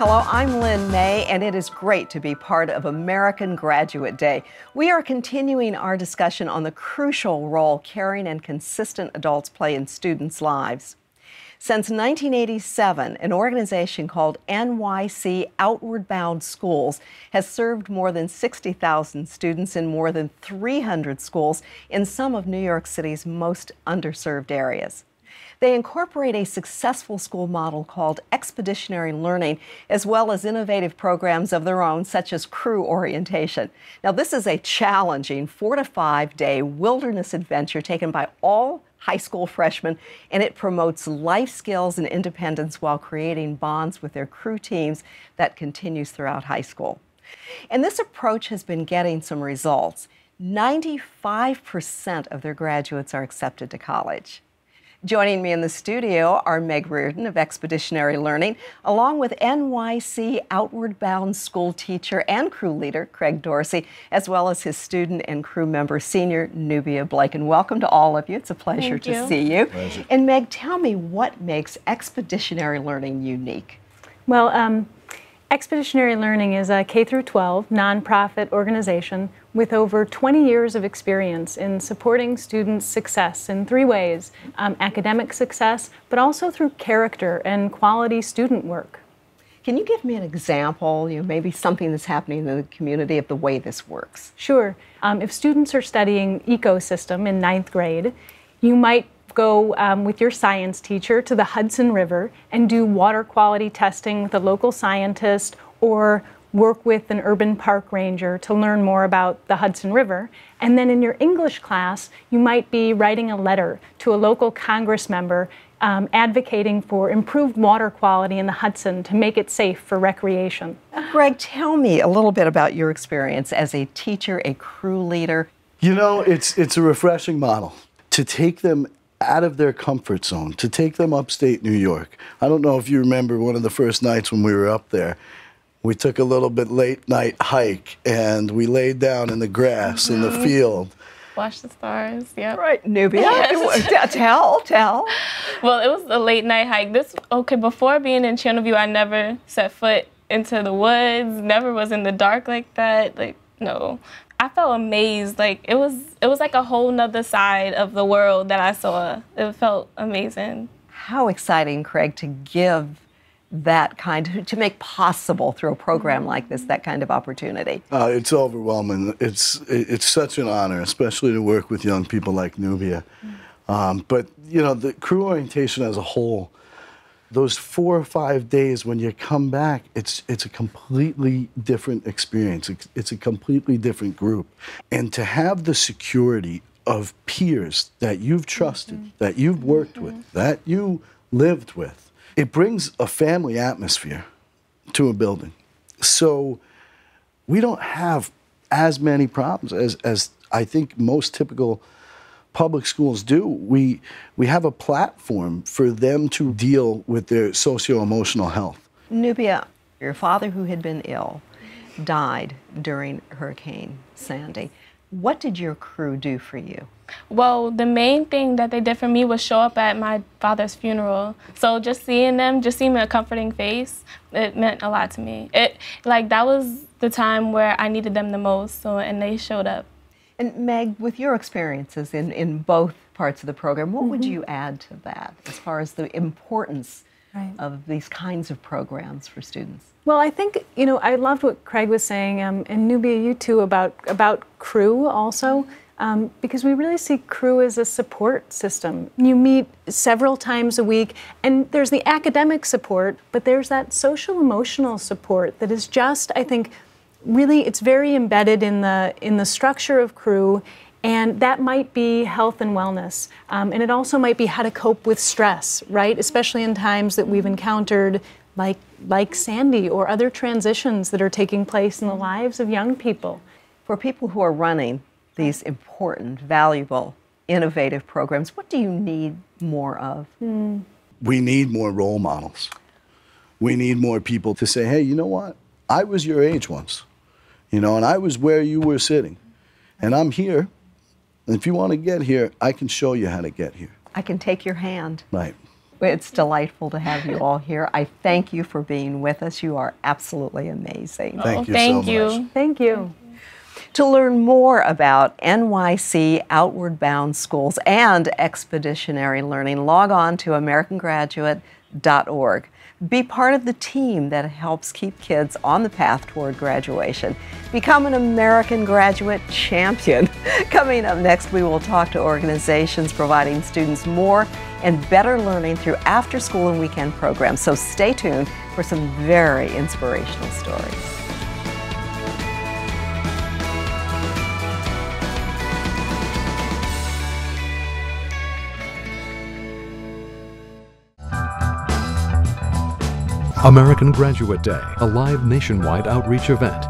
Hello, I'm Lynn May, and it is great to be part of American Graduate Day. We are continuing our discussion on the crucial role caring and consistent adults play in students' lives. Since 1987, an organization called NYC Outward Bound Schools has served more than 60,000 students in more than 300 schools in some of New York City's most underserved areas. They incorporate a successful school model called Expeditionary learning, as well as innovative programs of their own, such as crew orientation. Now, this is a challenging 4 to 5 day wilderness adventure taken by all high school freshmen, and it promotes life skills and independence while creating bonds with their crew teams that continues throughout high school. And this approach has been getting some results. 95% of their graduates are accepted to college. Joining me in the studio are Meg Riordan of Expeditionary Learning, along with NYC Outward Bound school teacher and crew leader Craig Dorsi, as well as his student and crew member, senior Nubia Blake. And welcome to all of you. It's a pleasure to see you. Pleasure. And Meg, tell me what makes Expeditionary Learning unique? Well, Expeditionary Learning is a K-12 nonprofit organization with over 20 years of experience in supporting students' success in 3 ways: academic success, but also through character and quality student work. Can you give me an example, maybe something that's happening in the community of the way this works? Sure. If students are studying ecosystem in 9th grade, you might go with your science teacher to the Hudson River and do water quality testing with a local scientist, or work with an urban park ranger to learn more about the Hudson River. And then in your English class, you might be writing a letter to a local Congress member advocating for improved water quality in the Hudson to make it safe for recreation. Greg, tell me a little bit about your experience as a teacher, a crew leader. You know, it's a refreshing model to take them out of their comfort zone, to take them upstate New York. I don't know if you remember one of the first nights when we were up there. We took a little bit late night hike and we laid down in the grass in the field. Watch the stars, yep. Right, Nubia, tell. Well, it was a late night hike. Before being in Channelview, I never set foot into the woods, never was in the dark like that, no. I felt amazed, it was like a whole nother side of the world that I saw. It felt amazing. How exciting, Craig, to give that to make possible through a program like this, that kind of opportunity. It's overwhelming. It's such an honor, especially to work with young people like Nubia. But the crew orientation as a whole, those 4 or 5 days when you come back, it's a completely different experience. It's a completely different group. And to have the security of peers that you've trusted, that you've worked with, that you lived with, it brings a family atmosphere to a building. So we don't have as many problems as I think most typical public schools do. We have a platform for them to deal with their socio-emotional health. Nubia, your father, who had been ill, died during Hurricane Sandy. What did your crew do for you? Well, the main thing that they did for me was show up at my father's funeral. So just seeing them, just seeing a comforting face, it meant a lot to me. That was the time where I needed them the most, and they showed up. And Meg, with your experiences in both parts of the program, what would you add to that as far as the importance of these kinds of programs for students? Well, I think, I loved what Craig was saying, and Nubia, you too, about crew also, because we really see crew as a support system. You meet several times a week, and there's the academic support, but there's that social emotional support that is just, I think, really, it's very embedded in the structure of crew, and that might be health and wellness. And it also might be how to cope with stress, right? Especially in times that we've encountered like Sandy or other transitions that are taking place in the lives of young people. For people who are running these important, valuable, innovative programs, what do you need more of? We need more role models. We need more people to say, hey, you know what? I was your age once, and I was where you were sitting, and I'm here. And if you want to get here, I can show you how to get here. I can take your hand. Right. It's delightful to have you all here. I thank you for being with us. You are absolutely amazing. Thank you Thank so you. much. Thank you. To learn more about NYC Outward Bound Schools and expeditionary learning, log on to americangraduate.org. Be part of the team that helps keep kids on the path toward graduation. Become an American Graduate Champion. Coming up next, we will talk to organizations providing students more and better learning through after-school and weekend programs. So stay tuned for some very inspirational stories. American Graduate Day, a live nationwide outreach event.